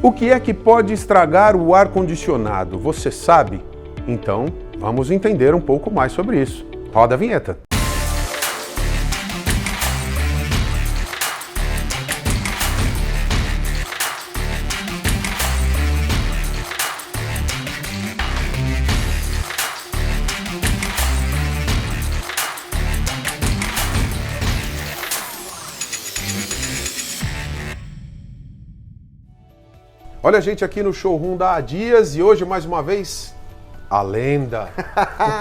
O que é que pode estragar o ar-condicionado? Você sabe? Então, vamos entender um pouco mais sobre isso. Roda a vinheta. Olha a gente aqui no showroom da Dias e hoje, mais uma vez, a lenda.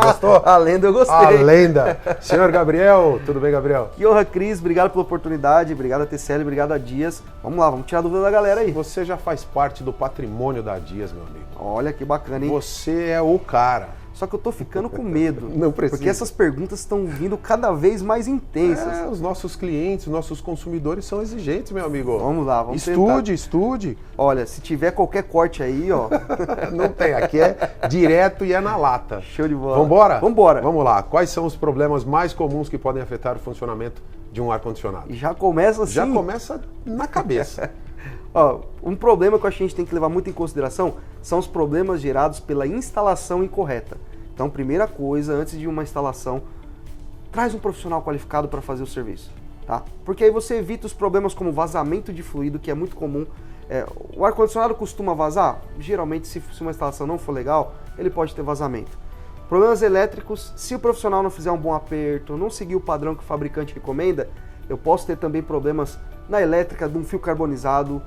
Gostou? A lenda eu gostei. A lenda. Senhor Gabriel, tudo bem, Gabriel? Que honra, Cris. Obrigado pela oportunidade. Obrigado a TCL, obrigado a Dias. Vamos lá, vamos tirar a dúvida da galera aí. Você já faz parte do patrimônio da Dias, meu amigo. Olha que bacana, hein? Você é o cara. Só que eu tô ficando com medo. Não precisa. Porque essas perguntas estão vindo cada vez mais intensas. Os nossos clientes, os nossos consumidores são exigentes, meu amigo. Vamos lá, vamos tentar. Estude. Olha, se tiver qualquer corte aí, ó. Não tem, aqui é direto e é na lata. Show de bola. Vambora? Vambora. Vamos lá. Quais são os problemas mais comuns que podem afetar o funcionamento de um ar-condicionado? Já começa assim? Já começa na cabeça. Ó, um problema que eu acho que a gente tem que levar muito em consideração são os problemas gerados pela instalação incorreta. Então, primeira coisa, antes de uma instalação, traz um profissional qualificado para fazer o serviço, tá? Porque aí você evita os problemas como vazamento de fluido, que é muito comum. O ar-condicionado costuma vazar? Geralmente, se uma instalação não for legal, ele pode ter vazamento. Problemas elétricos, se o profissional não fizer um bom aperto, não seguir o padrão que o fabricante recomenda, eu posso ter também problemas na elétrica de um fio carbonizado.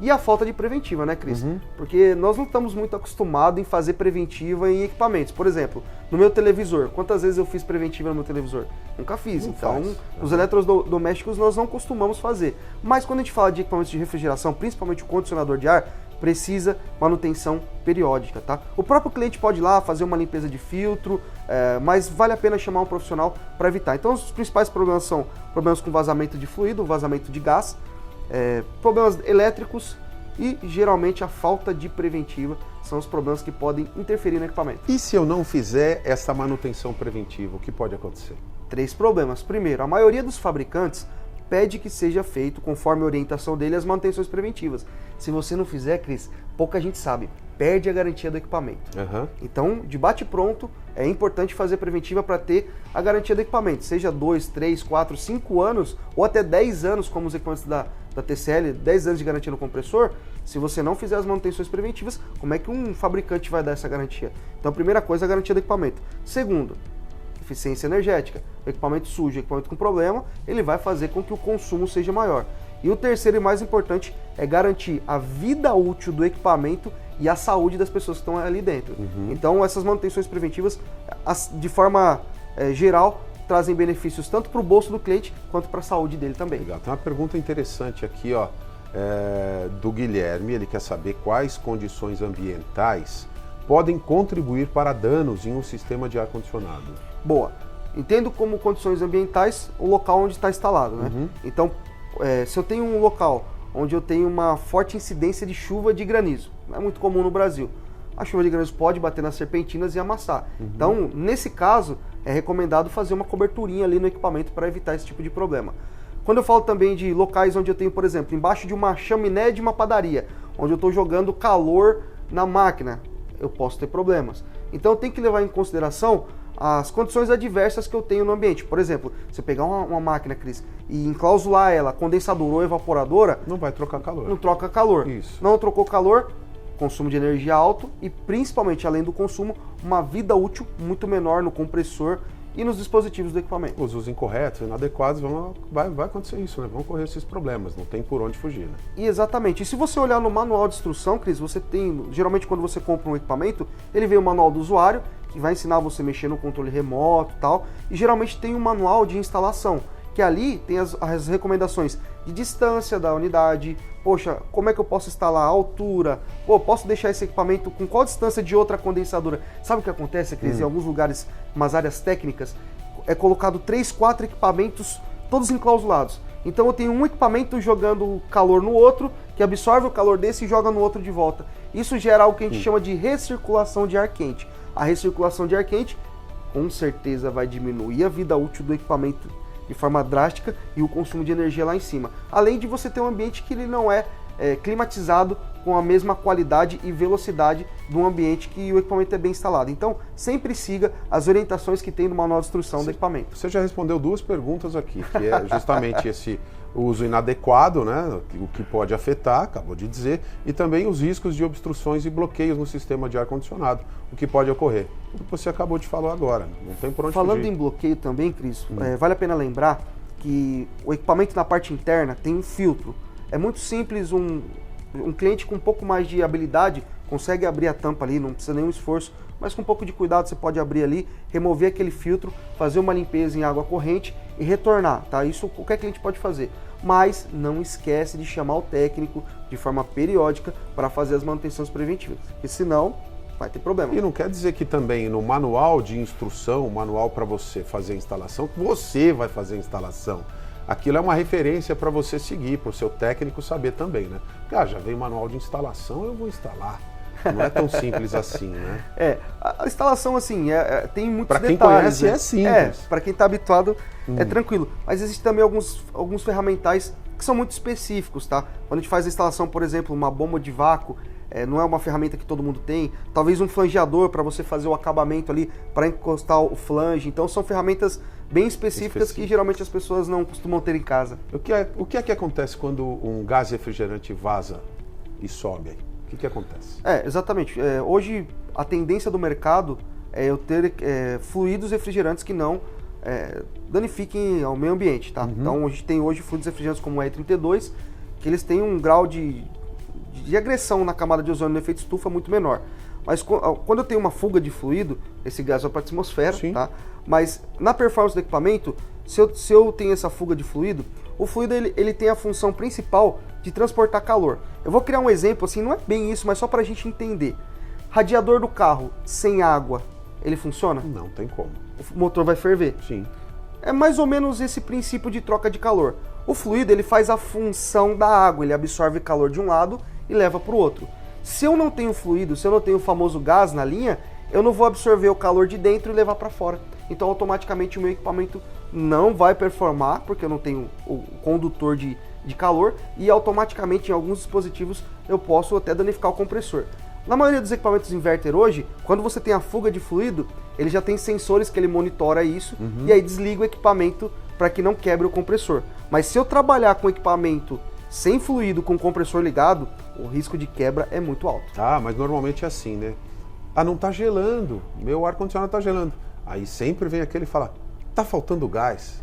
E a falta de preventiva, né, Cris? Porque nós não estamos muito acostumados em fazer preventiva em equipamentos. Por exemplo, no meu televisor, quantas vezes eu fiz preventiva no meu televisor? Nunca fiz. Então, os eletrodomésticos nós não costumamos fazer. Mas quando a gente fala de equipamentos de refrigeração, principalmente o condicionador de ar, precisa manutenção periódica, tá? O próprio cliente pode ir lá fazer uma limpeza de filtro, mas vale a pena chamar um profissional para evitar. Então, os principais problemas são problemas com vazamento de fluido, vazamento de gás, problemas elétricos e geralmente a falta de preventiva são os problemas que podem interferir no equipamento. E se eu não fizer essa manutenção preventiva, o que pode acontecer? 3 problemas. Primeiro, a maioria dos fabricantes pede que seja feito, conforme a orientação dele, as manutenções preventivas. Se você não fizer, Cris, pouca gente sabe, perde a garantia do equipamento. Então, de bate-pronto, é importante fazer preventiva para ter a garantia do equipamento, seja 2, 3, 4, 5 anos ou até 10 anos, como os equipamentos da TCL, 10 anos de garantia no compressor. Se você não fizer as manutenções preventivas, como é que um fabricante vai dar essa garantia? Então, a primeira coisa é a garantia do equipamento. Segundo, eficiência energética. O equipamento sujo, o equipamento com problema, ele vai fazer com que o consumo seja maior. E o terceiro e mais importante é garantir a vida útil do equipamento e a saúde das pessoas que estão ali dentro. Então, essas manutenções preventivas, de forma geral, trazem benefícios tanto para o bolso do cliente quanto para a saúde dele também. Legal. Tem uma pergunta interessante aqui, ó, do Guilherme. Ele quer saber quais condições ambientais podem contribuir para danos em um sistema de ar-condicionado. Boa. Entendo como condições ambientais o local onde está instalado, né? Então, se eu tenho um local onde eu tenho uma forte incidência de chuva de granizo, não é muito comum no Brasil, a chuva de granizo pode bater nas serpentinas e amassar. Então, nesse caso, é recomendado fazer uma coberturinha ali no equipamento para evitar esse tipo de problema. Quando eu falo também de locais onde eu tenho, por exemplo, embaixo de uma chaminé de uma padaria, onde eu estou jogando calor na máquina, eu posso ter problemas. Então, eu tenho que levar em consideração as condições adversas que eu tenho no ambiente. Por exemplo, se eu pegar uma máquina, Cris, e enclausular ela, condensadora ou evaporadora... Não vai trocar calor. Não troca calor. Isso. Não trocou calor, consumo de energia alto e, principalmente, além do consumo, uma vida útil muito menor no compressor e nos dispositivos do equipamento. Os usos incorretos, inadequados, vai acontecer isso, né? Vão ocorrer esses problemas, não tem por onde fugir, né? E exatamente. E se você olhar no manual de instrução, Cris, você tem, geralmente quando você compra um equipamento, ele vem o manual do usuário, que vai ensinar você a mexer no controle remoto e tal, e geralmente tem um manual de instalação, que ali tem as recomendações de distância da unidade, poxa, como é que eu posso instalar a altura, posso deixar esse equipamento com qual distância de outra condensadora. Sabe o que acontece, Cris? Em alguns lugares, umas áreas técnicas, é colocado 3, 4 equipamentos, todos enclausulados. Então eu tenho um equipamento jogando calor no outro, que absorve o calor desse e joga no outro de volta. Isso gera algo que a gente chama de recirculação de ar quente. A recirculação de ar quente, com certeza, vai diminuir a vida útil do equipamento de forma drástica e o consumo de energia lá em cima. Além de você ter um ambiente que ele não é climatizado com a mesma qualidade e velocidade do ambiente que o equipamento é bem instalado. Então, sempre siga as orientações que tem no manual de instrução do equipamento. Você já respondeu 2 perguntas aqui, que é justamente esse uso inadequado, né, o que pode afetar, acabou de dizer, e também os riscos de obstruções e bloqueios no sistema de ar-condicionado, o que pode ocorrer. O que você acabou de falar agora, não tem por onde Falando fugir. em bloqueio também, Cris, vale a pena lembrar que o equipamento na parte interna tem um filtro. É muito simples, um cliente com um pouco mais de habilidade consegue abrir a tampa ali, não precisa nenhum esforço, mas com um pouco de cuidado você pode abrir ali, remover aquele filtro, fazer uma limpeza em água corrente e retornar, tá? Isso qualquer cliente pode fazer, mas não esquece de chamar o técnico de forma periódica para fazer as manutenções preventivas, porque senão vai ter problema. E não quer dizer que também no manual de instrução, o manual para você fazer a instalação, que você vai fazer a instalação. Aquilo é uma referência para você seguir, para o seu técnico saber também, né? Porque, já veio manual de instalação, eu vou instalar. Não é tão simples assim, né? A instalação, assim, tem muitos pra detalhes. Para quem conhece, né? é simples. Para quem está habituado, é tranquilo. Mas existem também alguns ferramentais que são muito específicos, tá? Quando a gente faz a instalação, por exemplo, uma bomba de vácuo, não é uma ferramenta que todo mundo tem. Talvez um flangeador para você fazer o acabamento ali, para encostar o flange. Então, são ferramentas bem específicas que geralmente as pessoas não costumam ter em casa. O que é que acontece quando um gás refrigerante vaza e sobe aí? O que acontece? Exatamente. Hoje, a tendência do mercado é eu ter fluidos refrigerantes que não danifiquem ao meio ambiente, tá? Então, a gente tem hoje fluidos refrigerantes como o E32, que eles têm um grau de agressão na camada de ozônio no efeito estufa muito menor. Mas quando eu tenho uma fuga de fluido, esse gás vai para a atmosfera, tá? Mas na performance do equipamento, se eu tenho essa fuga de fluido, o fluido ele tem a função principal de transportar calor. Eu vou criar um exemplo, assim, não é bem isso, mas só para a gente entender. Radiador do carro sem água, ele funciona? Não tem como. O motor vai ferver? Sim. É mais ou menos esse princípio de troca de calor. O fluido ele faz a função da água, ele absorve calor de um lado e leva para o outro. Se eu não tenho fluido, se eu não tenho o famoso gás na linha, eu não vou absorver o calor de dentro e levar para fora. Então automaticamente o meu equipamento não vai performar, porque eu não tenho o condutor de calor, e automaticamente em alguns dispositivos eu posso até danificar o compressor. Na maioria dos equipamentos inverter hoje, quando você tem a fuga de fluido, ele já tem sensores que ele monitora isso e aí desliga o equipamento para que não quebre o compressor. Mas se eu trabalhar com equipamento sem fluido, com o compressor ligado, o risco de quebra é muito alto. Mas normalmente é assim, né? Não tá gelando, meu ar-condicionado tá gelando. Aí sempre vem aquele e fala, tá faltando gás,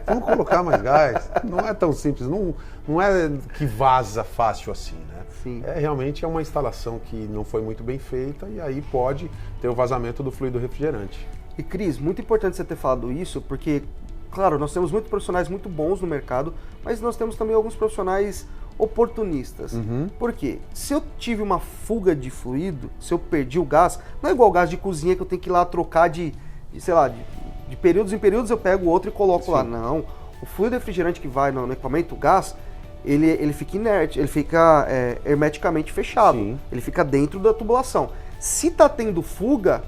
vamos colocar mais gás. Não é tão simples, não é que vaza fácil assim, né? Sim. Realmente é uma instalação que não foi muito bem feita e aí pode ter o vazamento do fluido refrigerante. E Cris, muito importante você ter falado isso, porque, claro, nós temos muitos profissionais muito bons no mercado, mas nós temos também alguns profissionais oportunistas. Por quê? Se eu tive uma fuga de fluido, se eu perdi o gás, não é igual o gás de cozinha que eu tenho que ir lá trocar de períodos em períodos eu pego o outro e coloco lá. Não, o fluido refrigerante que vai no equipamento, o gás, ele fica inerte, ele fica hermeticamente fechado, ele fica dentro da tubulação. Se está tendo fuga,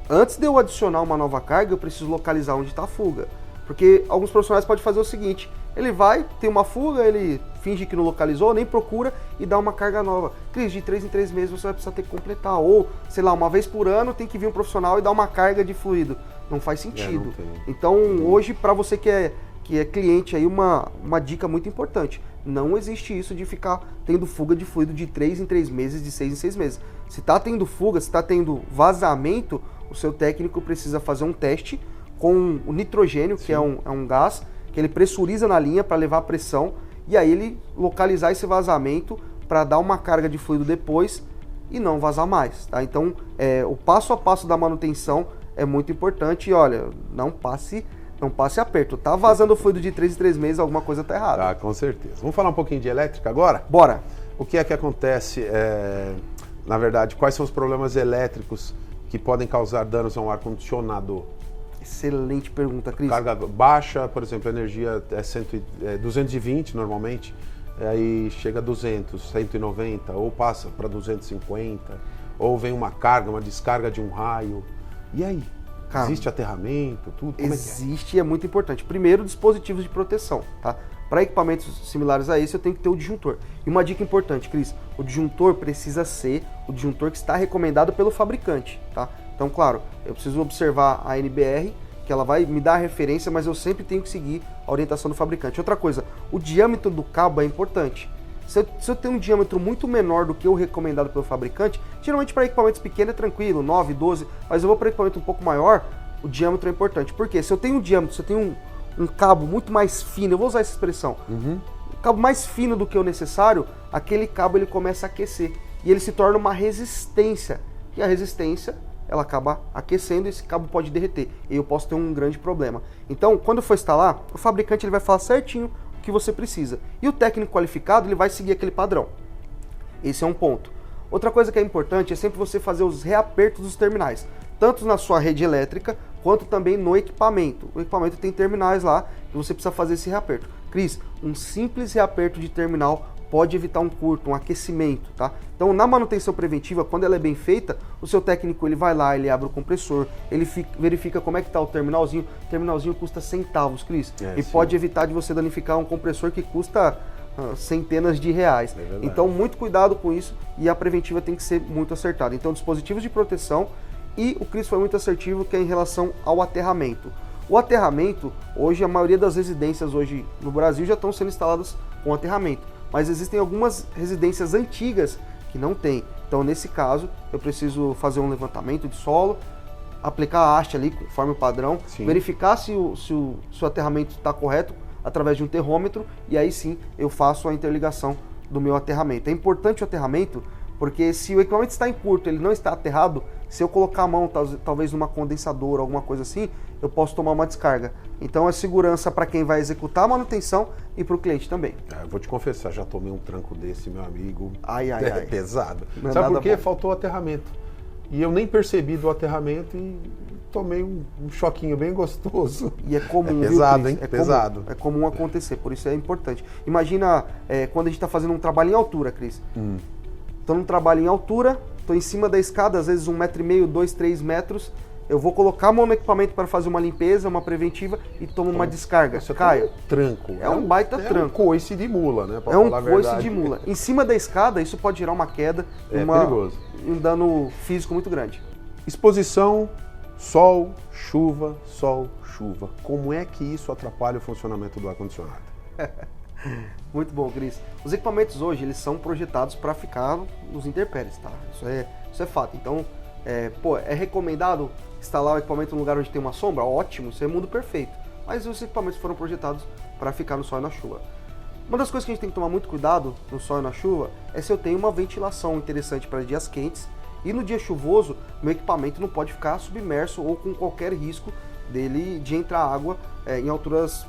antes de eu adicionar uma nova carga, eu preciso localizar onde está a fuga. Porque alguns profissionais podem fazer o seguinte, ele vai, tem uma fuga, ele finge que não localizou, nem procura e dá uma carga nova. Cris, de 3 em 3 meses você vai precisar ter que completar. Ou, sei lá, uma vez por ano tem que vir um profissional e dar uma carga de fluido. Não faz sentido. Então, hoje, para você que é cliente, aí uma dica muito importante. Não existe isso de ficar tendo fuga de fluido de 3 em 3 meses, de 6 em 6 meses. Se está tendo fuga, se está tendo vazamento, o seu técnico precisa fazer um teste com o nitrogênio, que é um gás, que ele pressuriza na linha para levar a pressão, e aí ele localizar esse vazamento para dar uma carga de fluido depois e não vazar mais. Tá? Então, o passo a passo da manutenção é muito importante e olha, não passe aperto. Tá vazando fluido de 3 em 3 meses, alguma coisa tá errada. Com certeza. Vamos falar um pouquinho de elétrica agora? Bora! O que é que acontece, na verdade, quais são os problemas elétricos que podem causar danos a um ar-condicionado? Excelente pergunta, Cris. Carga baixa, por exemplo, a energia é 220 normalmente, aí chega a 200, 190, ou passa para 250, ou vem uma carga, uma descarga de um raio. E aí? Existe aterramento, tudo? Como existe e é muito importante. Primeiro, dispositivos de proteção, tá? Para equipamentos similares a esse, eu tenho que ter o disjuntor. E uma dica importante, Cris, o disjuntor precisa ser o disjuntor que está recomendado pelo fabricante, tá? Então, claro, eu preciso observar a NBR, que ela vai me dar a referência, mas eu sempre tenho que seguir a orientação do fabricante. Outra coisa, o diâmetro do cabo é importante. Se eu tenho um diâmetro muito menor do que o recomendado pelo fabricante, geralmente para equipamentos pequenos é tranquilo, 9, 12, mas eu vou para equipamento um pouco maior, o diâmetro é importante. Por quê? Se eu tenho um diâmetro, se eu tenho um cabo muito mais fino, eu vou usar essa expressão, um cabo mais fino do que o necessário, aquele cabo ele começa a aquecer e ele se torna uma resistência. E a resistência, ela acaba aquecendo e esse cabo pode derreter. E eu posso ter um grande problema. Então, quando eu for instalar, o fabricante ele vai falar certinho o que você precisa. E o técnico qualificado, ele vai seguir aquele padrão. Esse é um ponto. Outra coisa que é importante é sempre você fazer os reapertos dos terminais, tanto na sua rede elétrica, quanto também no equipamento. O equipamento tem terminais lá e você precisa fazer esse reaperto. Cris, um simples reaperto de terminal pode evitar um curto, um aquecimento, tá? Então, na manutenção preventiva, quando ela é bem feita, o seu técnico ele vai lá, ele abre o compressor, ele verifica como é que está o terminalzinho. O terminalzinho custa centavos, Cris, e sim, pode evitar de você danificar um compressor que custa centenas de reais. Então, muito cuidado com isso e a preventiva tem que ser muito acertada. Então, dispositivos de proteção. E o Cris foi muito assertivo, que é em relação ao aterramento. O aterramento, hoje a maioria das residências hoje no Brasil já estão sendo instaladas com aterramento, mas existem algumas residências antigas que não tem. Então, nesse caso, eu preciso fazer um levantamento de solo, aplicar a haste ali conforme o padrão, sim, verificar se o aterramento está correto através de um terrômetro, e aí sim eu faço a interligação do meu aterramento. É importante o aterramento, porque se o equipamento está em curto, ele não está aterrado, se eu colocar a mão talvez numa condensadora, alguma coisa assim, eu posso tomar uma descarga. Então é segurança para quem vai executar a manutenção e para o cliente também. Eu vou te confessar, já tomei um tranco desse, meu amigo. Ai. Pesado. Sabe por quê? Faltou o aterramento. E eu nem percebi do aterramento e tomei um choquinho bem gostoso. E é comum, é pesado, viu, hein? É pesado. É comum acontecer, por isso é importante. Imagina quando a gente está fazendo um trabalho em altura, Cris. Estou num trabalho em altura, estou em cima da escada, às vezes 1,5 m, 2, 3 metros, eu vou colocar a mão no equipamento para fazer uma limpeza, uma preventiva e tomo uma descarga. Caio. Tranco. É um baita tranco. É um coice de mula, né? É um coice de mula. Em cima da escada, isso pode gerar uma queda, perigoso. Um dano físico muito grande. Exposição, sol, chuva. Como é que isso atrapalha o funcionamento do ar-condicionado? Muito bom, Cris. Os equipamentos hoje, eles são projetados para ficar nos intempéries, tá? Isso é fato. Então, é recomendado instalar o equipamento no lugar onde tem uma sombra? Ótimo, isso é mundo perfeito. Mas os equipamentos foram projetados para ficar no sol e na chuva. Uma das coisas que a gente tem que tomar muito cuidado no sol e na chuva é se eu tenho uma ventilação interessante para dias quentes, e no dia chuvoso, meu equipamento não pode ficar submerso ou com qualquer risco dele de entrar água em alturas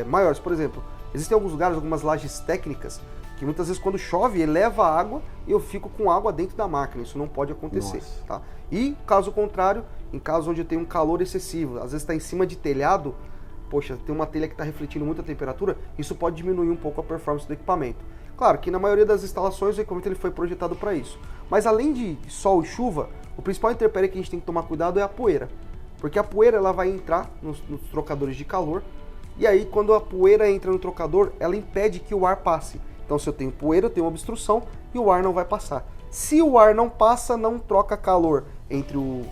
maiores. Por exemplo, existem alguns lugares, algumas lajes técnicas, que muitas vezes quando chove eleva a água e eu fico com água dentro da máquina. Isso não pode acontecer. Tá? E caso contrário, em casos onde eu tenho um calor excessivo, às vezes está em cima de telhado, poxa, tem uma telha que está refletindo muita temperatura, isso pode diminuir um pouco a performance do equipamento. Claro que na maioria das instalações o equipamento ele foi projetado para isso. Mas além de sol e chuva, o principal intempérie que a gente tem que tomar cuidado é a poeira. Porque a poeira ela vai entrar nos trocadores de calor, e aí quando a poeira entra no trocador, ela impede que o ar passe. Então se eu tenho poeira, eu tenho obstrução e o ar não vai passar. Se o ar não passa, não troca calor entre o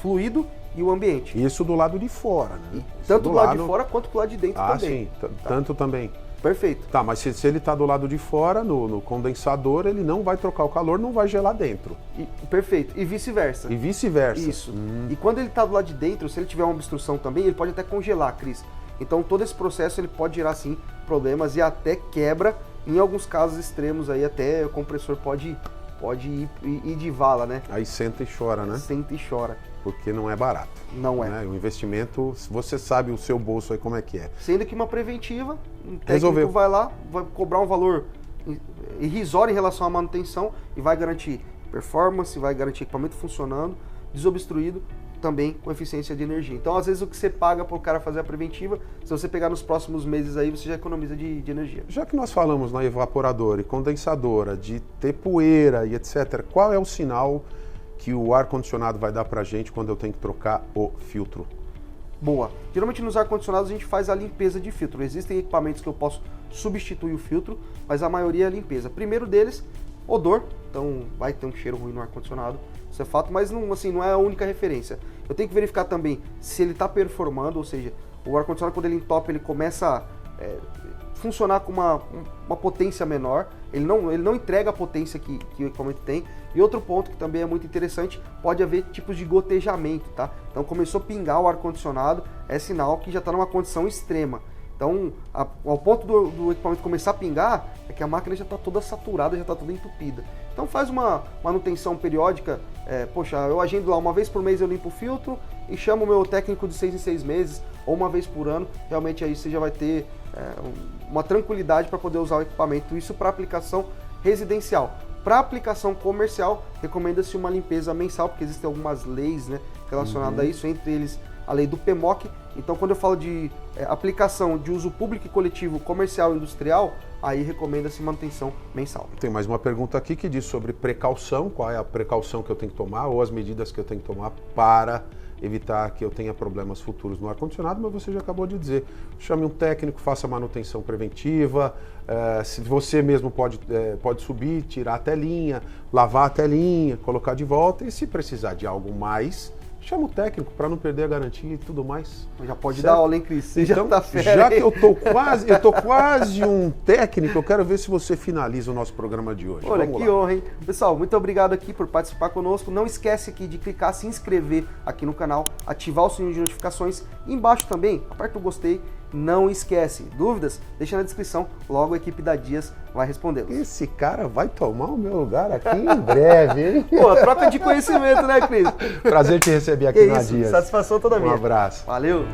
fluido e o ambiente. Isso do lado de fora, né? Tanto do lado de fora quanto do lado de dentro também. Sim, tanto também. Perfeito. Tá, mas se ele está do lado de fora, no condensador, ele não vai trocar o calor, não vai gelar dentro. Perfeito. E vice-versa. E vice-versa. Isso. E quando ele está do lado de dentro, se ele tiver uma obstrução também, ele pode até congelar, Cris. Então todo esse processo ele pode gerar sim problemas e até quebra. Em alguns casos extremos aí até o compressor pode ir de vala, né? Aí senta e chora, né? Senta e chora. Porque não é barato. Não é. Né? O investimento, você sabe o seu bolso aí como é que é. Sendo que uma preventiva, um técnico vai lá, vai cobrar um valor irrisório em relação à manutenção e vai garantir performance, vai garantir equipamento funcionando, desobstruído, também com eficiência de energia. Então, às vezes, o que você paga para o cara fazer a preventiva, se você pegar nos próximos meses aí, você já economiza de energia. Já que nós falamos na evaporadora e condensadora, de ter poeira e etc., qual é o sinal que o ar-condicionado vai dar para a gente quando eu tenho que trocar o filtro? boa. Geralmente nos ar-condicionados a gente faz a limpeza de filtro. Existem equipamentos que eu posso substituir o filtro, mas a maioria é a limpeza. Primeiro deles, odor. Então vai ter um cheiro ruim no ar-condicionado, isso é fato, mas não, assim, não é a única referência. Eu tenho que verificar também se ele está performando, ou seja, o ar-condicionado quando ele entope ele começa a funcionar com uma potência menor, ele não entrega a potência que o equipamento tem. E outro ponto que também é muito interessante, pode haver tipos de gotejamento, tá? Então começou a pingar o ar-condicionado, é sinal que já está numa condição extrema. Então, ao ponto do equipamento começar a pingar, é que a máquina já está toda saturada, já está toda entupida. Então faz uma manutenção periódica, poxa, eu agendo lá uma vez por mês eu limpo o filtro e chamo o meu técnico de 6 em 6 meses, ou uma vez por ano, realmente aí você já vai ter uma tranquilidade para poder usar o equipamento, isso para aplicação residencial. Para aplicação comercial, recomenda-se uma limpeza mensal, porque existem algumas leis, né, relacionadas a isso, entre eles a lei do PMOC. Então, quando eu falo de aplicação de uso público e coletivo comercial e industrial, aí recomenda-se manutenção mensal. Tem mais uma pergunta aqui que diz sobre precaução, qual é a precaução que eu tenho que tomar ou as medidas que eu tenho que tomar para evitar que eu tenha problemas futuros no ar-condicionado, mas você já acabou de dizer, chame um técnico, faça manutenção preventiva, se você mesmo pode subir, tirar a telinha, lavar a telinha, colocar de volta e se precisar de algo mais, chama o técnico para não perder a garantia e tudo mais. Já pode dar aula, hein, Cris? Você então, já tá fera, já que eu tô quase um técnico, eu quero ver se você finaliza o nosso programa de hoje. Olha, Vamos que lá. honra, hein? Pessoal, muito obrigado aqui por participar conosco. Não esquece aqui de clicar, se inscrever aqui no canal, ativar o sininho de notificações. E embaixo também, aperta o gostei. Não esquece. Dúvidas? Deixa na descrição, logo a equipe da Dias vai respondê-los. Esse cara vai tomar o meu lugar aqui em breve, hein? Pô, troca de conhecimento, né, Cris? Prazer te receber aqui na isso, Dias. satisfação toda minha. Um abraço. Valeu!